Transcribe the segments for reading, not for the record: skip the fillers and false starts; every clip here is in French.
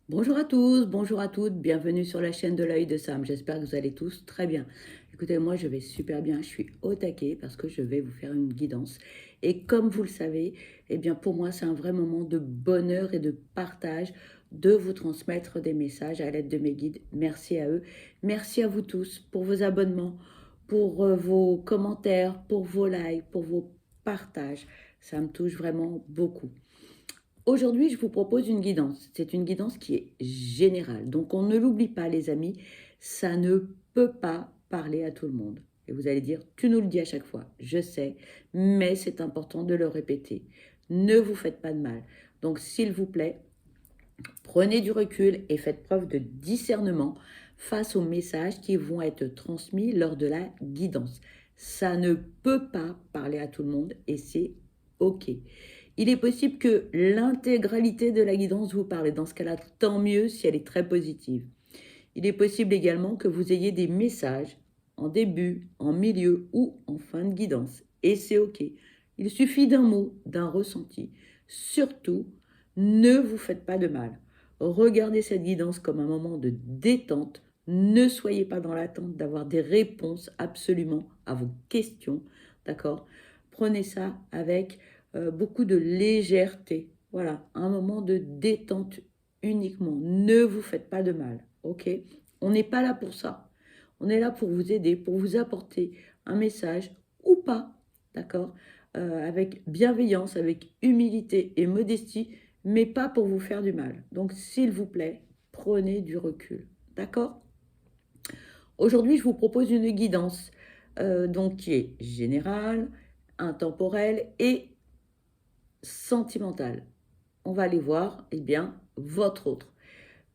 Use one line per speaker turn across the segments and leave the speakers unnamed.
Bonjour à tous, bonjour à toutes, bienvenue sur la chaîne de l'œil de Sam. J'espère que vous allez tous très bien. Écoutez, moi je vais super bien, je suis au taquet parce que je vais vous faire une guidance. Et comme vous le savez, eh bien pour moi c'est un vrai moment de bonheur et de partage de vous transmettre des messages à l'aide de mes guides. Merci à eux. Merci à vous tous pour vos abonnements, pour vos commentaires, pour vos likes, pour vos partages. Ça me touche vraiment beaucoup. Aujourd'hui, je vous propose une guidance. C'est une guidance qui est générale. Donc, on ne l'oublie pas, les amis, ça ne peut pas parler à tout le monde. Et vous allez dire, tu nous le dis à chaque fois. Je sais, mais c'est important de le répéter. Ne vous faites pas de mal. Donc, s'il vous plaît, prenez du recul et faites preuve de discernement face aux messages qui vont être transmis lors de la guidance. Ça ne peut pas parler à tout le monde et c'est OK. Il est possible que l'intégralité de la guidance vous parle. Et dans ce cas-là, tant mieux si elle est très positive. Il est possible également que vous ayez des messages en début, en milieu ou en fin de guidance. Et c'est OK. Il suffit d'un mot, d'un ressenti. Surtout, ne vous faites pas de mal. Regardez cette guidance comme un moment de détente. Ne soyez pas dans l'attente d'avoir des réponses absolument à vos questions. D'accord? Prenez ça avec beaucoup de légèreté. Voilà, un moment de détente uniquement. Ne vous faites pas de mal. OK? On n'est pas là pour ça. On est là pour vous aider, pour vous apporter un message ou pas, d'accord? Avec bienveillance, avec humilité et modestie, mais pas pour vous faire du mal. Donc, s'il vous plaît, prenez du recul, d'accord? Aujourd'hui, je vous propose une guidance donc qui est générale, intemporelle et sentimentale. On va aller voir, eh bien, votre autre.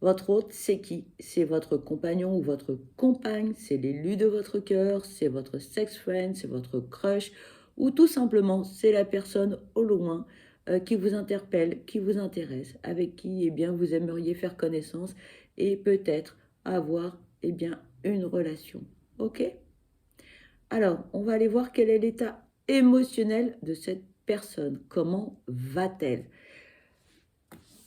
Votre hôte, c'est qui? C'est votre compagnon ou votre compagne, c'est l'élu de votre cœur, c'est votre sex friend, c'est votre crush, ou tout simplement, c'est la personne au loin qui vous interpelle, qui vous intéresse, avec qui eh bien, vous aimeriez faire connaissance et peut-être avoir eh bien, une relation. Ok? Alors, on va aller voir quel est l'état émotionnel de cette personne. Comment va-t-elle?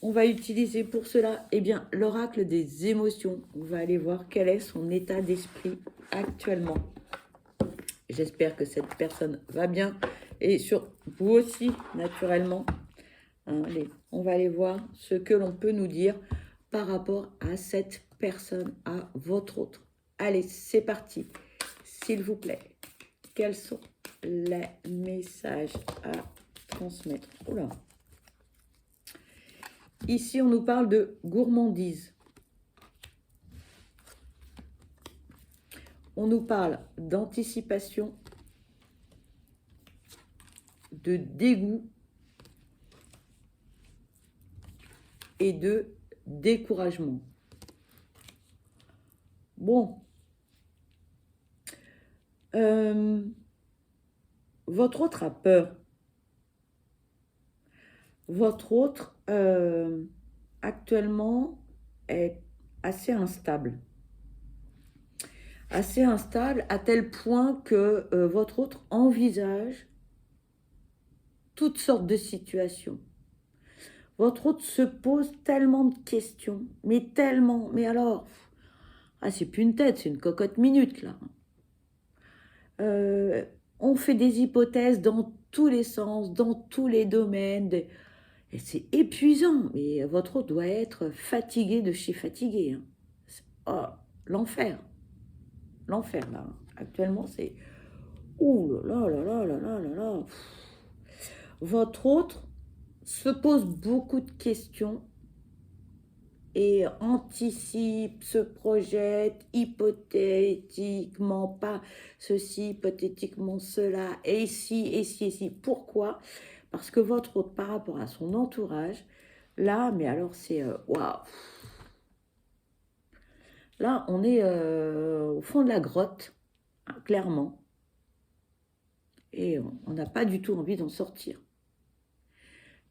On va utiliser pour cela eh bien, l'oracle des émotions. On va aller voir quel est son état d'esprit actuellement. J'espère que cette personne va bien et sur vous aussi, naturellement. Hein, on va aller voir ce que l'on peut nous dire par rapport à cette personne, à votre autre. Allez, c'est parti. S'il vous plaît, quels sont les messages à transmettre? Oula. Ici, on nous parle de gourmandise. On nous parle d'anticipation, de dégoût et de découragement. Bon, votre autre a peur. Votre autre, actuellement, est assez instable. Assez instable à tel point que votre autre envisage toutes sortes de situations. Votre autre se pose tellement de questions, mais tellement, mais alors, ah, c'est plus une tête, c'est une cocotte minute là. Euh, on fait des hypothèses dans tous les sens, dans tous les domaines, et c'est épuisant, mais votre autre doit être fatigué de chez fatigué. Hein. Oh, l'enfer, l'enfer là. Actuellement, c'est ouh là là là là là là là. Votre autre se pose beaucoup de questions et anticipe, se projette hypothétiquement, pas ceci, hypothétiquement cela, et si, et si, et si. Pourquoi? Parce que votre hôte, par rapport à son entourage, là, mais alors c'est waouh. Là, on est au fond de la grotte, hein, clairement, et on n'a pas du tout envie d'en sortir.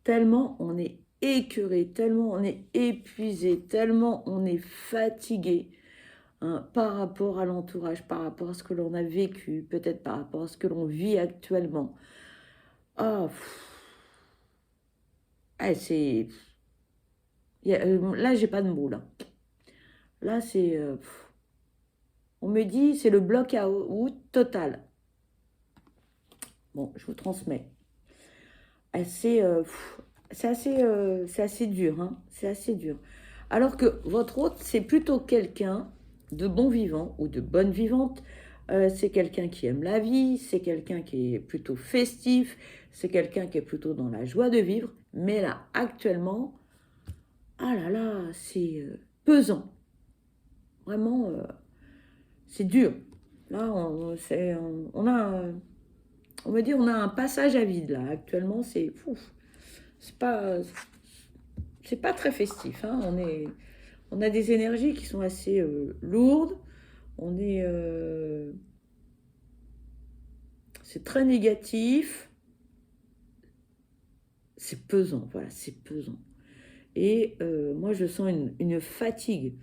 Tellement on est écœuré, tellement on est épuisé, tellement on est fatigué. Hein, par rapport à l'entourage, par rapport à ce que l'on a vécu, peut-être par rapport à ce que l'on vit actuellement. Ah, c'est... Là, j'ai pas de mots, là. Là, c'est... on me dit, c'est le bloc-out total. Bon, je vous transmets. C'est c'est assez dur, hein. C'est assez dur. Alors que votre hôte, c'est plutôt quelqu'un de bon vivant ou de bonne vivante. C'est quelqu'un qui aime la vie, c'est quelqu'un qui est plutôt festif, c'est quelqu'un qui est plutôt dans la joie de vivre. Mais là, actuellement, ah là là, c'est pesant. Vraiment, c'est dur. Là, on me dit, on a un passage à vide là. Actuellement, c'est fou. C'est pas, c'est pas très festif, hein. On a des énergies qui sont assez lourdes. On est, c'est très négatif. C'est pesant, voilà, c'est pesant. Et moi, je sens une fatigue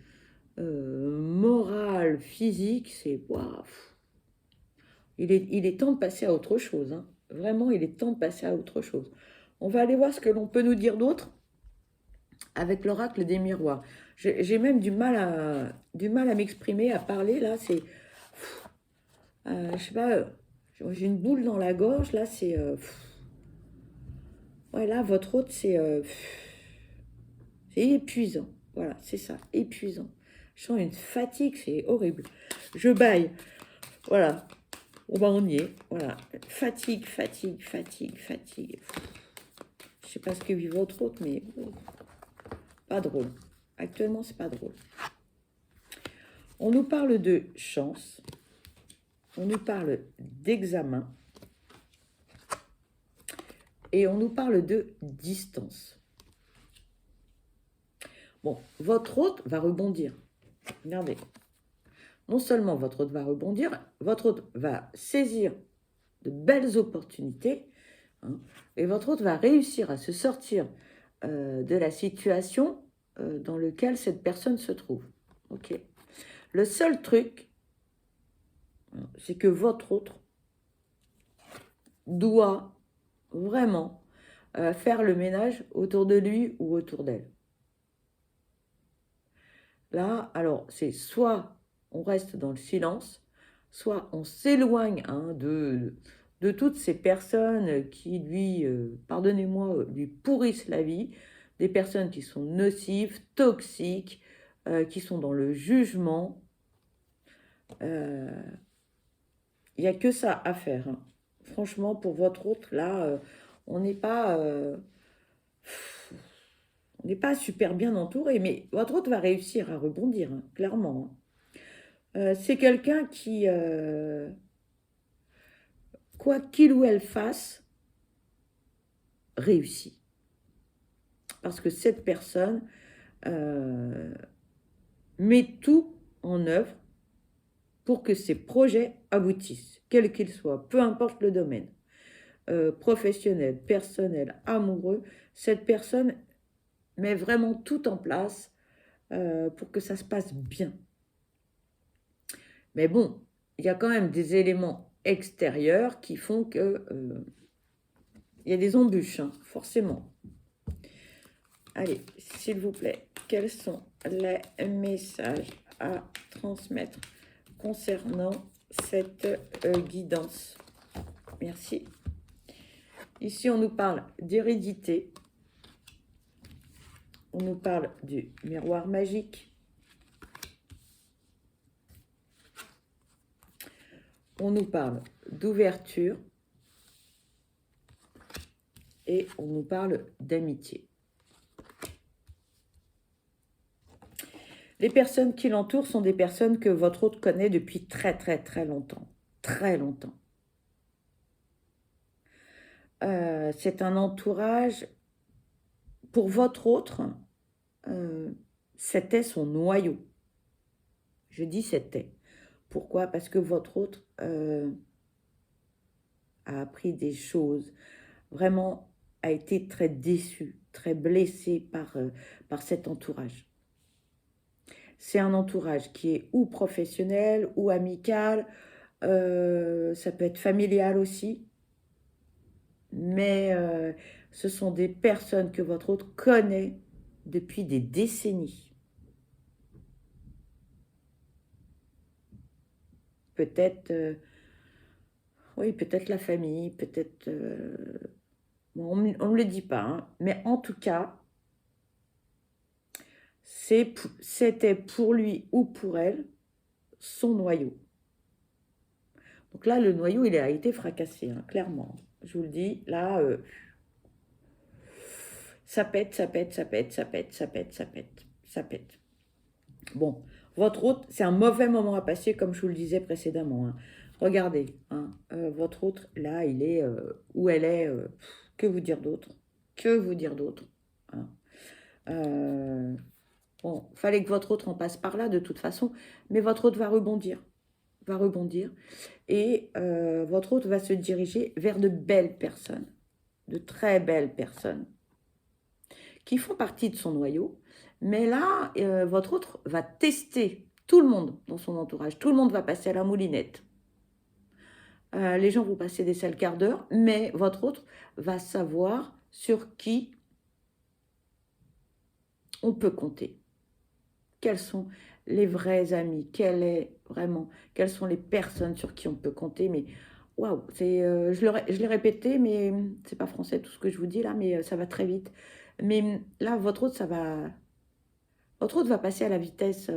morale, physique. C'est waouh. Il est temps de passer à autre chose, hein. Vraiment, il est temps de passer à autre chose. On va aller voir ce que l'on peut nous dire d'autre avec l'oracle des miroirs. J'ai même du mal à m'exprimer, à parler. Là, c'est... je sais pas, j'ai une boule dans la gorge. Là, c'est... ouais, là, votre hôte, c'est épuisant. Voilà, c'est ça, épuisant. Je sens une fatigue, c'est horrible. Je baille. Voilà. On y est. Voilà. Fatigue, fatigue, fatigue, fatigue. Je sais pas ce que vit votre hôte, mais pas drôle. Actuellement, c'est pas drôle. On nous parle de chance. On nous parle d'examen. Et on nous parle de distance. Bon, votre hôte va rebondir. Regardez. Non seulement votre hôte va rebondir, votre hôte va saisir de belles opportunités, hein, et votre hôte va réussir à se sortir de la situation dans laquelle cette personne se trouve. Ok. Le seul truc, c'est que votre hôte doit vraiment faire le ménage autour de lui ou autour d'elle. Là, alors, c'est soit on reste dans le silence, soit on s'éloigne, hein, de toutes ces personnes qui lui, pardonnez-moi, lui pourrissent la vie, des personnes qui sont nocives, toxiques, qui sont dans le jugement. Il n'y a que ça à faire, hein. Franchement, pour votre autre, là, on n'est pas... on n'est pas super bien entouré, mais votre autre va réussir à rebondir, hein, clairement, hein. C'est quelqu'un qui, quoi qu'il ou elle fasse, réussit. Parce que cette personne met tout en œuvre pour que ses projets aboutissent, quels qu'ils soient, peu importe le domaine, professionnel, personnel, amoureux. Cette personne met vraiment tout en place pour que ça se passe bien. Mais bon, il y a quand même des éléments extérieurs qui font que il y a des embûches, hein, forcément. Allez, s'il vous plaît, quels sont les messages à transmettre concernant cette guidance? Merci. Ici, on nous parle d'hérédité. On nous parle du miroir magique. On nous parle d'ouverture. Et on nous parle d'amitié. Les personnes qui l'entourent sont des personnes que votre hôte connaît depuis très très très longtemps. Très longtemps. C'est un entourage, pour votre autre, c'était son noyau. Je dis c'était. Pourquoi? Parce que votre autre a appris des choses, vraiment a été très déçu, très blessé par cet entourage. C'est un entourage qui est ou professionnel ou amical, ça peut être familial aussi, mais ce sont des personnes que votre hôte connaît depuis des décennies. Peut-être, oui, peut-être la famille, peut-être... bon, on ne me le dit pas, hein, mais en tout cas, c'était pour lui ou pour elle son noyau. Donc là, le noyau, il a été fracassé, hein, clairement. Je vous le dis, là, ça pète, ça pète, ça pète, ça pète, ça pète, ça pète, ça pète. Bon, votre autre, c'est un mauvais moment à passer, comme je vous le disais précédemment, hein. Regardez, hein, votre autre, là, il est où elle est. Que vous dire d'autre? Que vous dire d'autre, hein. Bon, fallait que votre autre en passe par là de toute façon, mais votre autre va rebondir. Va rebondir. Et votre autre va se diriger vers de belles personnes, de très belles personnes, qui font partie de son noyau. Mais là, votre autre va tester tout le monde dans son entourage. Tout le monde va passer à la moulinette. Les gens vont passer des sales quarts d'heure, mais votre autre va savoir sur qui on peut compter. Quels sont les vrais amis? Quelles sont les personnes sur qui on peut compter? Mais waouh, je l'ai répété, mais c'est pas français tout ce que je vous dis là, mais ça va très vite. Mais là, votre autre va passer à la vitesse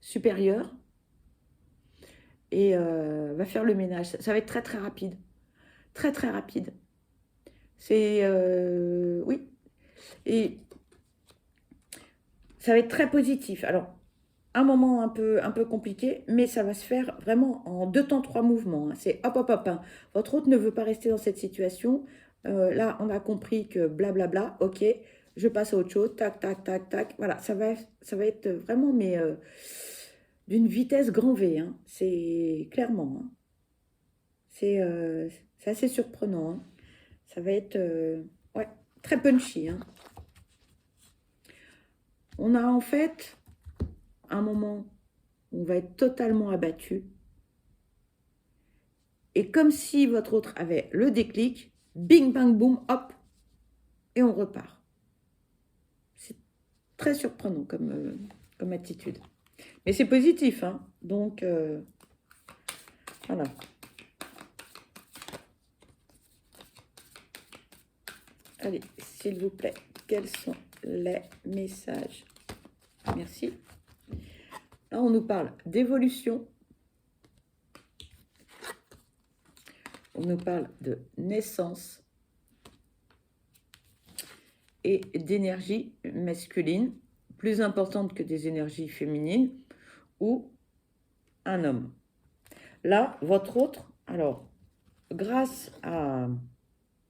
supérieure et va faire le ménage. Ça va être très très rapide, très très rapide. C'est oui, et ça va être très positif. Alors, un moment un peu compliqué, mais ça va se faire vraiment en 2 temps, 3 mouvements, hein. C'est hop, hop, hop, hein. Votre hôte ne veut pas rester dans cette situation. Là, on a compris que blablabla, ok, je passe à autre chose, tac, tac, tac, tac. Voilà, ça va être vraiment, mais d'une vitesse grand V, hein. C'est clairement, hein. C'est assez surprenant, hein. Ça va être ouais, très punchy, hein. On a en fait un moment où on va être totalement abattu. Et comme si votre autre avait le déclic, bing, bang, boum, hop, et on repart. C'est très surprenant comme attitude. Mais c'est positif, hein. Donc, voilà. Allez, s'il vous plaît, quels sont les messages? Merci. Là, on nous parle d'évolution. On nous parle de naissance et d'énergie masculine, plus importante que des énergies féminines, ou un homme. Là, votre autre, alors, grâce à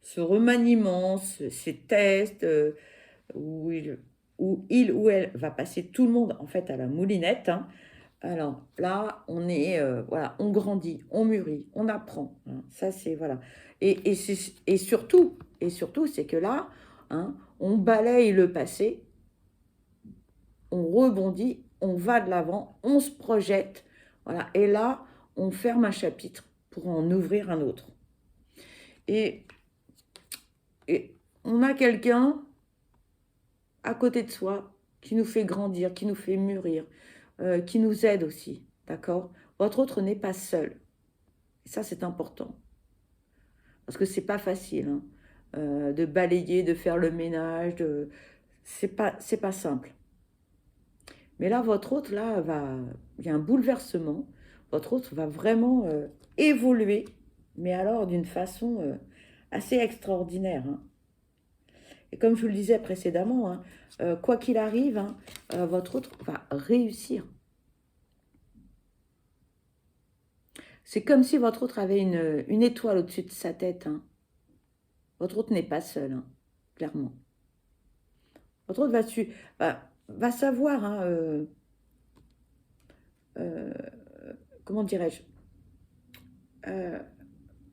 ce remaniement, ces tests, où il ou elle va passer tout le monde en fait à la moulinette, hein. Alors là, on est, voilà, on grandit, on mûrit, on apprend, hein. Ça, c'est, voilà. Et surtout, c'est que là, hein, on balaye le passé, on rebondit, on va de l'avant, on se projette, voilà. Et là, on ferme un chapitre pour en ouvrir un autre. Et on a quelqu'un à côté de soi qui nous fait grandir, qui nous fait mûrir, qui nous aide aussi, d'accord? Votre autre n'est pas seul. Et ça, c'est important. Parce que c'est pas facile, hein, de balayer, de faire le ménage, c'est pas simple. Mais là, votre autre, là, il y a un bouleversement. Votre autre va vraiment évoluer, mais alors d'une façon assez extraordinaire, hein. Et comme je vous le disais précédemment, hein, quoi qu'il arrive, hein, votre autre va réussir. C'est comme si votre autre avait une étoile au-dessus de sa tête, hein. Votre autre n'est pas seul, hein, clairement. Votre autre va savoir, hein, comment dirais-je, euh,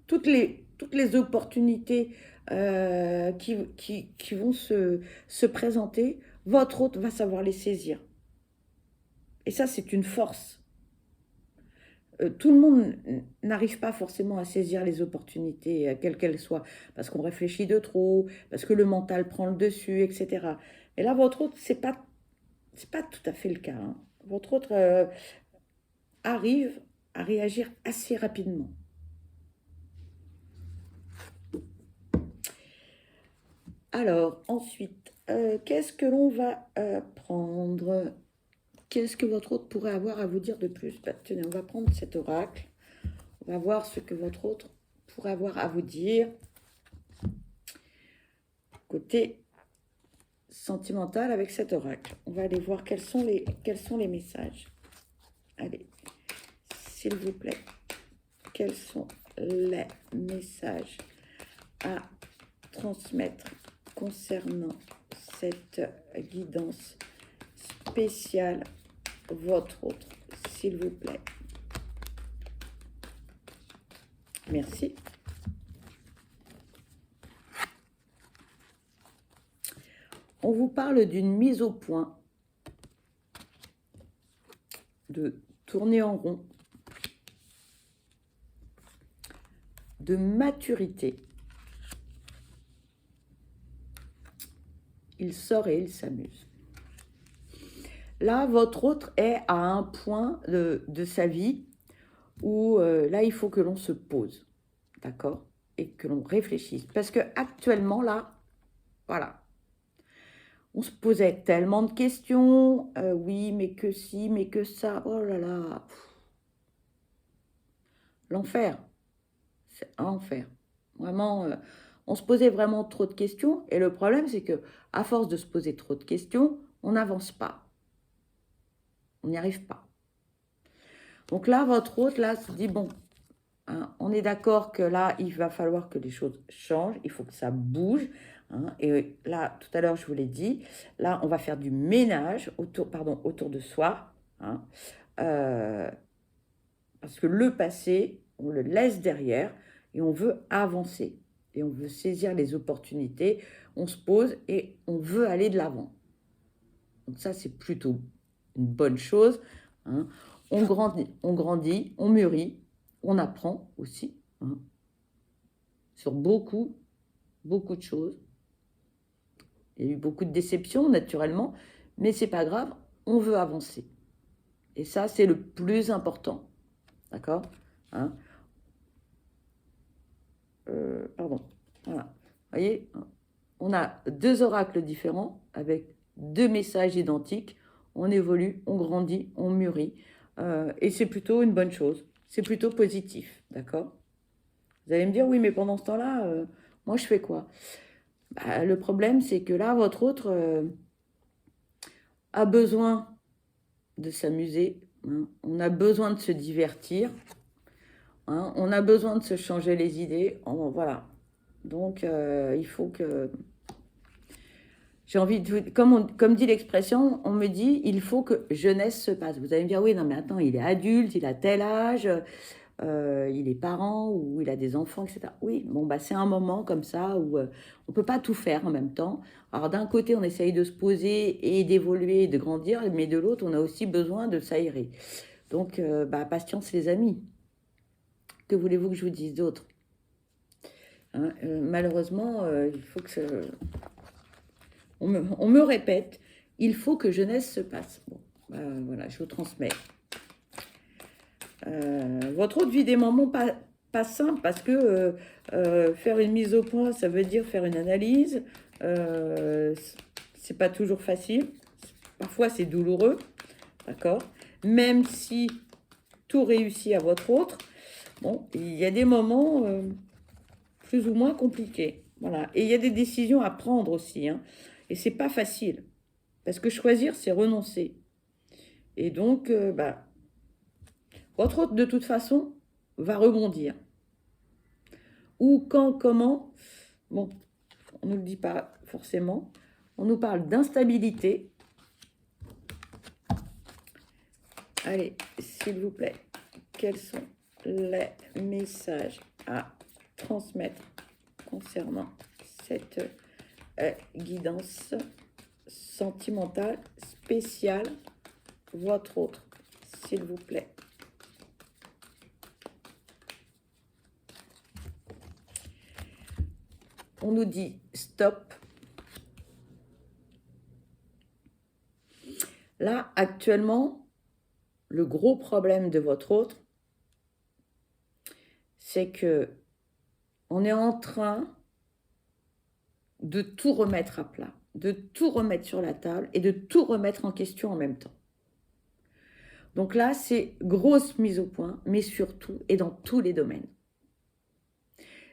toutes les opportunités qui vont se présenter, votre autre va savoir les saisir. Et ça, c'est une force. Tout le monde n'arrive pas forcément à saisir les opportunités, quelles qu'elles soient, parce qu'on réfléchit de trop, parce que le mental prend le dessus, etc. Et là, votre autre, c'est pas tout à fait le cas, hein. Votre autre arrive à réagir assez rapidement. Alors, ensuite, qu'est-ce que l'on va prendre? Qu'est-ce que votre autre pourrait avoir à vous dire de plus? Bah, tenez, on va prendre cet oracle. On va voir ce que votre autre pourrait avoir à vous dire. Côté sentimental avec cet oracle. On va aller voir quels sont les messages. Allez, s'il vous plaît, quels sont les messages à transmettre concernant cette guidance spéciale, votre autre, s'il vous plaît. Merci. On vous parle d'une mise au point, de tourner en rond, de maturité. Il sort et il s'amuse. Là, votre autre est à un point de sa vie où là, il faut que l'on se pose, d'accord? Et que l'on réfléchisse. Parce que actuellement, là, voilà, on se posait tellement de questions. Oui, mais que si, mais que ça. Oh là là. L'enfer. C'est un enfer. Vraiment, on se posait vraiment trop de questions. Et le problème, c'est que à force de se poser trop de questions, on n'avance pas. On n'y arrive pas. Donc là, votre hôte, là, se dit, bon, hein, on est d'accord que là, il va falloir que les choses changent. Il faut que ça bouge. Hein, et là, tout à l'heure, je vous l'ai dit, là, on va faire du ménage autour de soi. Hein, parce que le passé, on le laisse derrière et on veut avancer. Et on veut saisir les opportunités. On se pose et on veut aller de l'avant. Donc ça, c'est plutôt une bonne chose. Hein. On grandit, on mûrit, on apprend aussi. Hein, sur beaucoup de choses. Il y a eu beaucoup de déceptions, naturellement, mais c'est pas grave, on veut avancer. Et ça, c'est le plus important. D'accord, hein, pardon. Voilà. Vous voyez, on a deux oracles différents avec deux messages identiques. On évolue, on grandit, on mûrit. Et c'est plutôt une bonne chose. C'est plutôt positif. D'accord? Vous allez me dire, oui, mais pendant ce temps-là, moi, je fais quoi? Bah, le problème, c'est que là, votre autre a besoin de s'amuser. Hein. On a besoin de se divertir. Hein. On a besoin de se changer les idées. Voilà. Donc, il faut que... J'ai envie de... Comme dit l'expression, on me dit, il faut que jeunesse se passe. Vous allez me dire, oui, non, mais attends, il est adulte, il a tel âge, il est parent ou il a des enfants, etc. Oui, bon, bah, c'est un moment comme ça où on ne peut pas tout faire en même temps. Alors, d'un côté, on essaye de se poser et d'évoluer, de grandir, mais de l'autre, on a aussi besoin de s'aérer. Donc, bah, patience, les amis. Que voulez-vous que je vous dise d'autre? Hein, malheureusement, il faut que on me répète, il faut que jeunesse se passe. Bon, bah, voilà, je vous transmets. Votre autre vit des moments pas simples parce que faire une mise au point, ça veut dire faire une analyse. C'est pas toujours facile. Parfois, c'est douloureux. D'accord? Même si tout réussit à votre autre, bon, il y a des moments plus ou moins compliqués. Voilà. Et il y a des décisions à prendre aussi. Hein. Et c'est pas facile. Parce que choisir, c'est renoncer. Et donc, bah, votre autre, de toute façon, va rebondir. Où, quand, comment, bon, on ne nous le dit pas forcément. On nous parle d'instabilité. Allez, s'il vous plaît, quels sont les messages à transmettre concernant cette guidance sentimentale spéciale, votre autre, s'il vous plaît. On nous dit stop. Là, actuellement, le gros problème de votre autre, c'est que on est en train de tout remettre à plat, de tout remettre sur la table et de tout remettre en question en même temps. Donc là, c'est grosse mise au point, mais surtout et dans tous les domaines.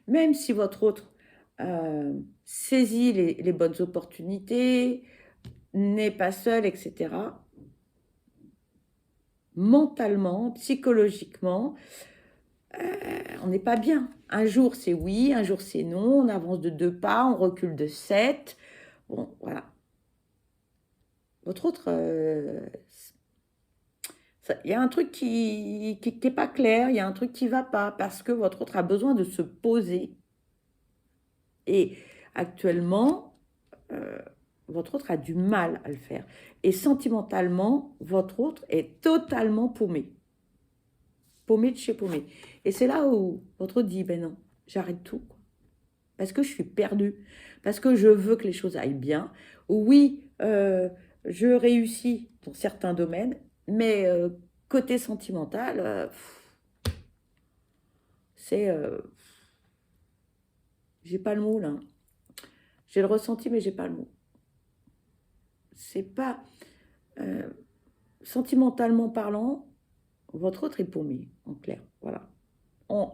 Même si votre autre saisit les bonnes opportunités, n'est pas seul, etc., mentalement, psychologiquement, on n'est pas bien. Un jour c'est oui, un jour c'est non, on avance de 2 pas, on recule de 7. Bon, voilà. Votre autre, il y a un truc qui n'est pas clair, il y a un truc qui ne va pas, parce que votre autre a besoin de se poser. Et actuellement, votre autre a du mal à le faire. Et sentimentalement, votre autre est totalement paumé. Paumé de chez paumé. Et c'est là où votre autre dit, ben non, j'arrête tout. Parce que je suis perdue. Parce que je veux que les choses aillent bien. Oui, je réussis dans certains domaines, mais côté sentimental, c'est... j'ai pas le mot là. J'ai le ressenti, mais j'ai pas le mot. C'est pas... sentimentalement parlant, votre autre est paumé, en clair. Voilà.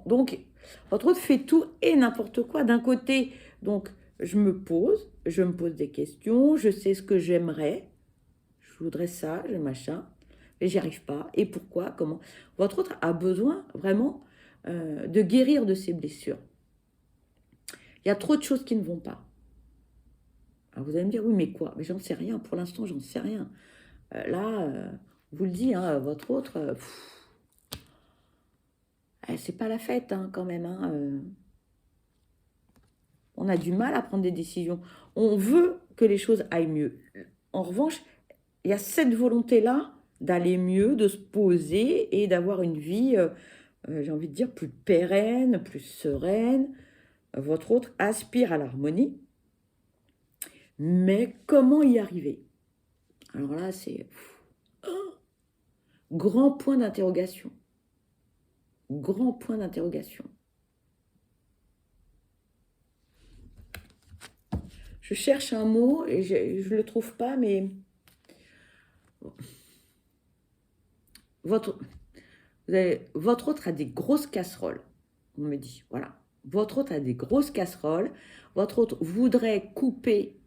Donc, votre autre fait tout et n'importe quoi. D'un côté, donc, je me pose des questions, je sais ce que j'aimerais, je voudrais ça, je machin, et j'y arrive pas. Et pourquoi, comment? Votre autre a besoin vraiment de guérir de ses blessures. Il y a trop de choses qui ne vont pas. Alors vous allez me dire, oui, mais quoi? Mais j'en sais rien, pour l'instant, j'en sais rien. Là, vous le dis, hein, votre autre, c'est pas la fête hein, quand même. Hein, on a du mal à prendre des décisions. On veut que les choses aillent mieux. En revanche, il y a cette volonté-là d'aller mieux, de se poser et d'avoir une vie, j'ai envie de dire, plus pérenne, plus sereine. Votre autre aspire à l'harmonie. Mais comment y arriver? Alors là, c'est grand point d'interrogation. Grand point d'interrogation. Je cherche un mot et je ne le trouve pas, mais votre autre a des grosses casseroles, on me dit. Voilà. Votre autre a des grosses casseroles. Votre autre voudrait couper,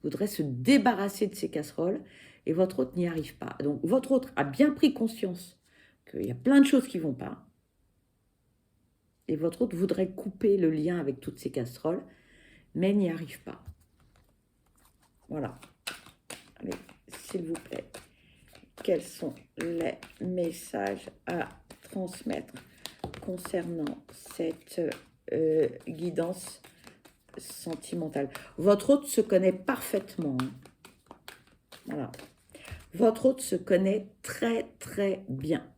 voudrait se débarrasser de ces casseroles et votre autre n'y arrive pas. Donc, votre autre a bien pris conscience qu'il y a plein de choses qui ne vont pas. Et votre autre voudrait couper le lien avec toutes ces casseroles, mais n'y arrive pas. Voilà. Allez, s'il vous plaît, quels sont les messages à transmettre concernant cette guidance sentimentale? Votre autre se connaît parfaitement. Hein. Voilà. Votre autre se connaît très, très bien.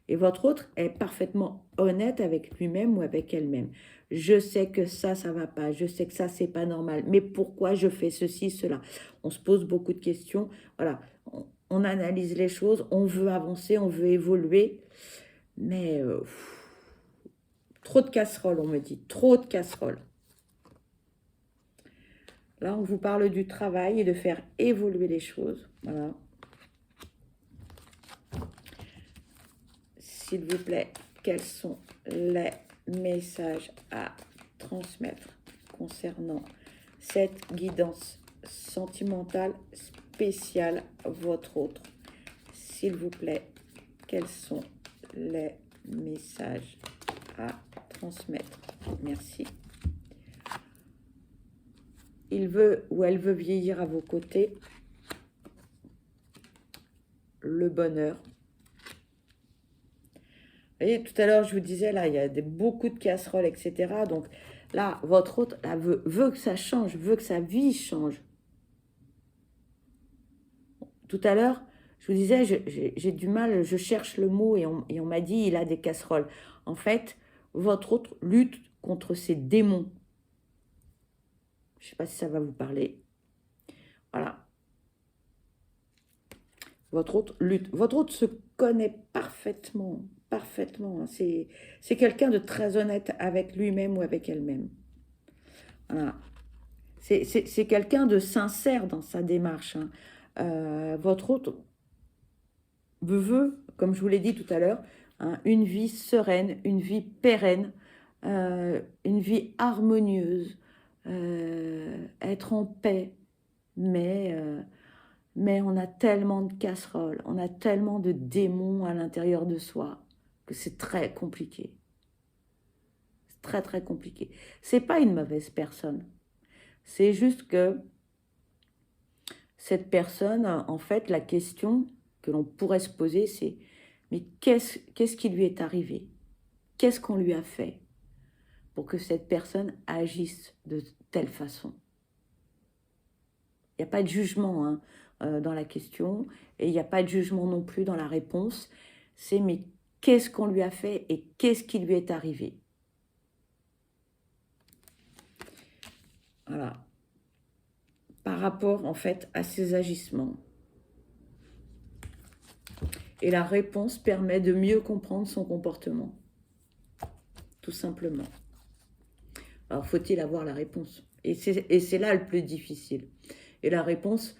Et votre autre est parfaitement honnête avec lui-même ou avec elle-même. Je sais que ça ne va pas. Je sais que ça, c'est pas normal. Mais pourquoi je fais ceci, cela? On se pose beaucoup de questions. Voilà. On analyse les choses. On veut avancer, on veut évoluer. Mais trop de casseroles, on me dit. Trop de casseroles. Là, on vous parle du travail et de faire évoluer les choses. Voilà. S'il vous plaît, quels sont les messages à transmettre concernant cette guidance sentimentale spéciale, votre autre? S'il vous plaît, quels sont les messages à transmettre? Merci. Il veut ou elle veut vieillir à vos côtés. Le bonheur. Vous voyez, tout à l'heure, je vous disais, là, il y a beaucoup de casseroles, etc. Donc là, votre autre là, veut que ça change, veut que sa vie change. Tout à l'heure, je vous disais, j'ai du mal, je cherche le mot et on m'a dit, il a des casseroles. En fait, votre autre lutte contre ses démons. Je ne sais pas si ça va vous parler. Voilà. Votre autre lutte. Votre autre se connaît parfaitement, parfaitement, hein. C'est quelqu'un de très honnête avec lui-même ou avec elle-même. Voilà. C'est quelqu'un de sincère dans sa démarche, hein. Votre autre veut, comme je vous l'ai dit tout à l'heure, hein, une vie sereine, une vie pérenne, une vie harmonieuse, être en paix, mais, euh, mais on a tellement de casseroles, on a tellement de démons à l'intérieur de soi que c'est très compliqué. C'est très très compliqué. C'est pas une mauvaise personne. C'est juste que cette personne, en fait, la question que l'on pourrait se poser, c'est mais qu'est-ce qui lui est arrivé? Qu'est-ce qu'on lui a fait pour que cette personne agisse de telle façon? Il n'y a pas de jugement, hein, dans la question, et il n'y a pas de jugement non plus dans la réponse. C'est mais qu'est-ce qu'on lui a fait et qu'est-ce qui lui est arrivé? Voilà. Par rapport, en fait, à ses agissements. Et la réponse permet de mieux comprendre son comportement. Tout simplement. Alors, faut-il avoir la réponse? Et c'est là le plus difficile. Et la réponse,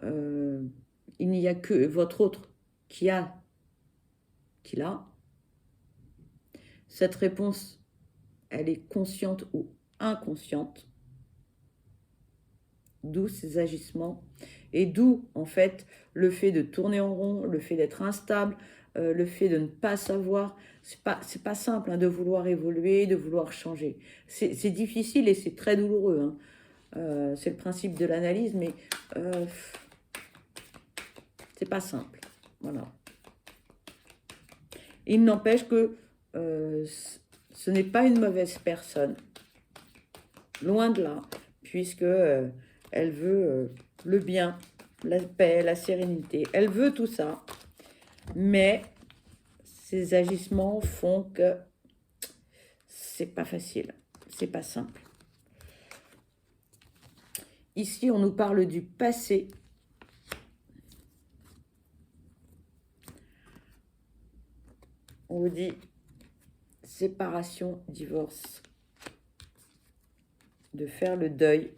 il n'y a que votre autre qui l'a. Cette réponse, elle est consciente ou inconsciente. D'où ces agissements. Et d'où, en fait, le fait de tourner en rond, le fait d'être instable, le fait de ne pas savoir. C'est pas simple, hein, de vouloir évoluer, de vouloir changer. C'est difficile et c'est très douloureux, hein. C'est le principe de l'analyse, mais c'est pas simple. Voilà. Il n'empêche que ce n'est pas une mauvaise personne, loin de là, puisque elle veut le bien, la paix, la sérénité. Elle veut tout ça, mais ses agissements font que c'est pas facile, c'est pas simple. Ici, on nous parle du passé. On vous dit séparation, divorce, de faire le deuil.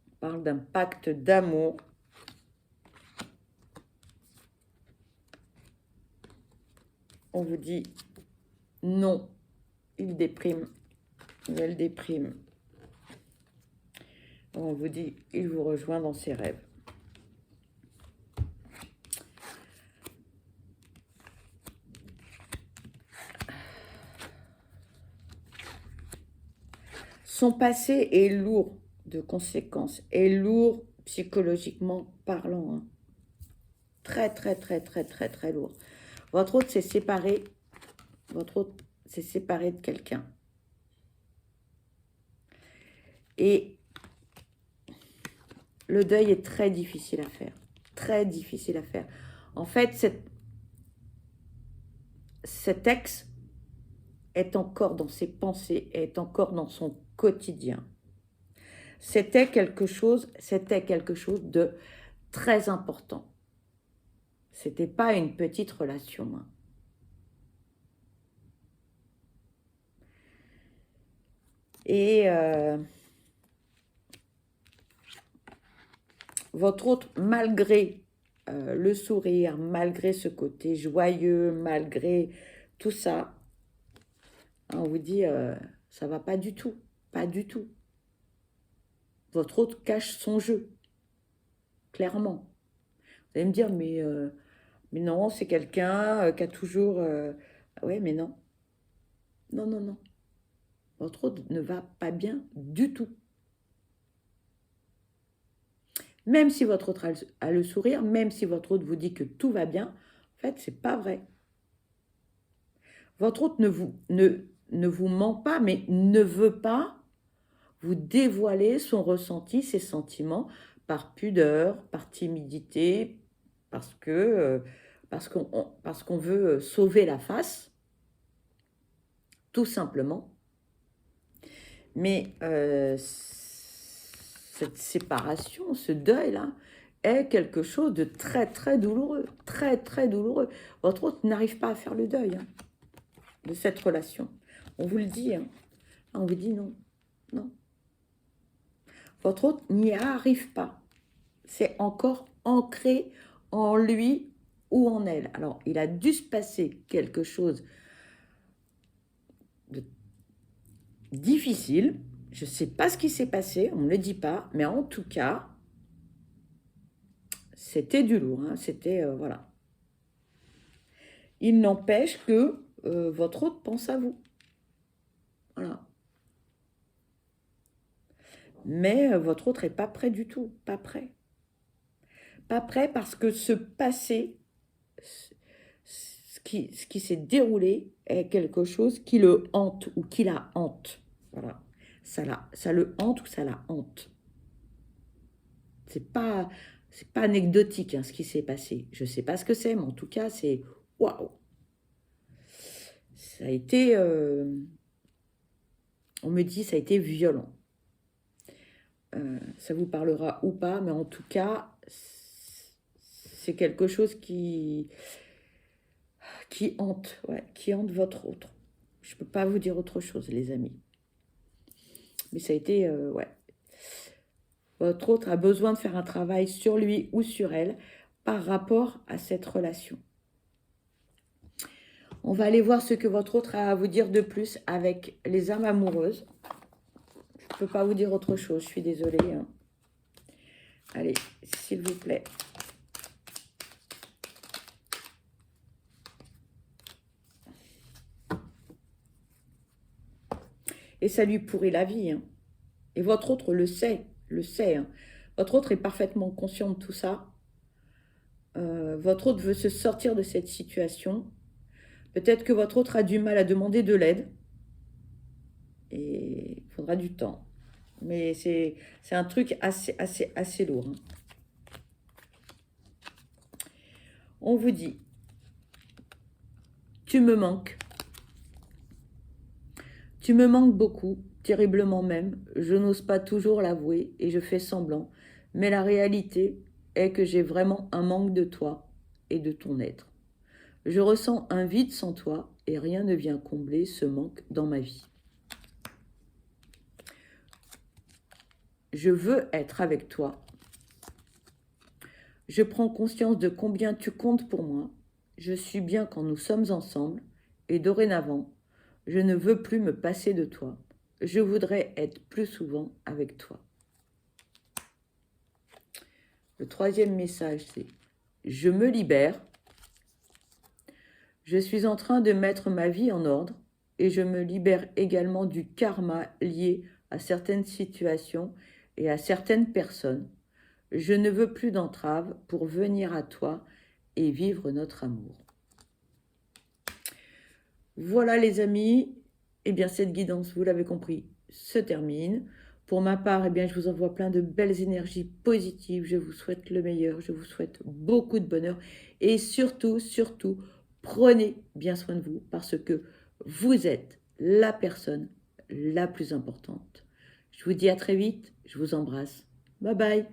On parle d'un pacte d'amour. On vous dit non, il déprime, ou elle déprime. On vous dit il vous rejoint dans ses rêves. Son passé est lourd de conséquences, est lourd psychologiquement parlant, hein. Très, très, très, très, très, très lourd. Votre autre s'est séparé, de quelqu'un. Et le deuil est très difficile à faire. Très difficile à faire. En fait, cet ex est encore dans ses pensées, est encore dans son quotidien. C'était quelque chose de très important. C'était pas une petite relation, hein. Et votre autre, malgré le sourire, malgré ce côté joyeux, malgré tout ça, on vous dit, ça va pas du tout, pas du tout. Votre autre cache son jeu, clairement. Vous allez me dire, mais non, c'est quelqu'un qui a toujours... ouais, mais non. Non, non, non. Votre autre ne va pas bien du tout. Même si votre autre a le sourire, même si votre autre vous dit que tout va bien, en fait, c'est pas vrai. Votre autre ne vous ment pas, mais ne veut pas vous dévoiler son ressenti, ses sentiments, par pudeur, par timidité, parce qu'on veut sauver la face, tout simplement. Mais cette séparation, ce deuil-là, est quelque chose de très, très douloureux. Très, très douloureux. Votre autre n'arrive pas à faire le deuil hein, de cette relation. On vous le dit. Hein. On vous dit non. Non. Votre autre n'y arrive pas. C'est encore ancré en lui ou en elle. Alors, il a dû se passer quelque chose de difficile. Je ne sais pas ce qui s'est passé, on ne le dit pas, mais en tout cas, c'était du lourd. Hein, c'était, voilà. Il n'empêche que votre autre pense à vous. Voilà. Mais votre autre n'est pas prêt du tout, pas prêt. Pas prêt parce que ce passé, ce qui s'est déroulé est quelque chose qui le hante ou qui la hante. Voilà. Ça le hante ou ça la hante. C'est pas anecdotique hein, ce qui s'est passé. Je ne sais pas ce que c'est, mais en tout cas, c'est waouh. Ça a été, on me dit, ça a été violent. Ça vous parlera ou pas, mais en tout cas, c'est quelque chose qui hante, ouais, qui hante votre autre. Je ne peux pas vous dire autre chose, les amis. Mais ça a été, ouais. Votre autre a besoin de faire un travail sur lui ou sur elle par rapport à cette relation. On va aller voir ce que votre autre a à vous dire de plus avec les âmes amoureuses. Je ne peux pas vous dire autre chose, je suis désolée. Hein. Allez, s'il vous plaît. Et ça lui pourrit la vie. Hein. Et votre autre le sait. Hein. Votre autre est parfaitement conscient de tout ça. Votre autre veut se sortir de cette situation. Peut-être que votre autre a du mal à demander de l'aide. Et il faudra du temps. Mais c'est un truc assez lourd. Hein. On vous dit, tu me manques. Tu me manques beaucoup, terriblement même. Je n'ose pas toujours l'avouer et je fais semblant. Mais la réalité est que j'ai vraiment un manque de toi et de ton être. Je ressens un vide sans toi et rien ne vient combler ce manque dans ma vie. Je veux être avec toi. Je prends conscience de combien tu comptes pour moi. Je suis bien quand nous sommes ensemble et dorénavant, je ne veux plus me passer de toi. Je voudrais être plus souvent avec toi. Le troisième message, c'est « Je me libère. Je suis en train de mettre ma vie en ordre et je me libère également du karma lié à certaines situations et à certaines personnes. Je ne veux plus d'entrave pour venir à toi et vivre notre amour. » Voilà les amis, eh bien cette guidance, vous l'avez compris, se termine. Pour ma part, eh bien, je vous envoie plein de belles énergies positives. Je vous souhaite le meilleur, je vous souhaite beaucoup de bonheur. Et surtout, surtout, prenez bien soin de vous parce que vous êtes la personne la plus importante. Je vous dis à très vite, je vous embrasse. Bye bye.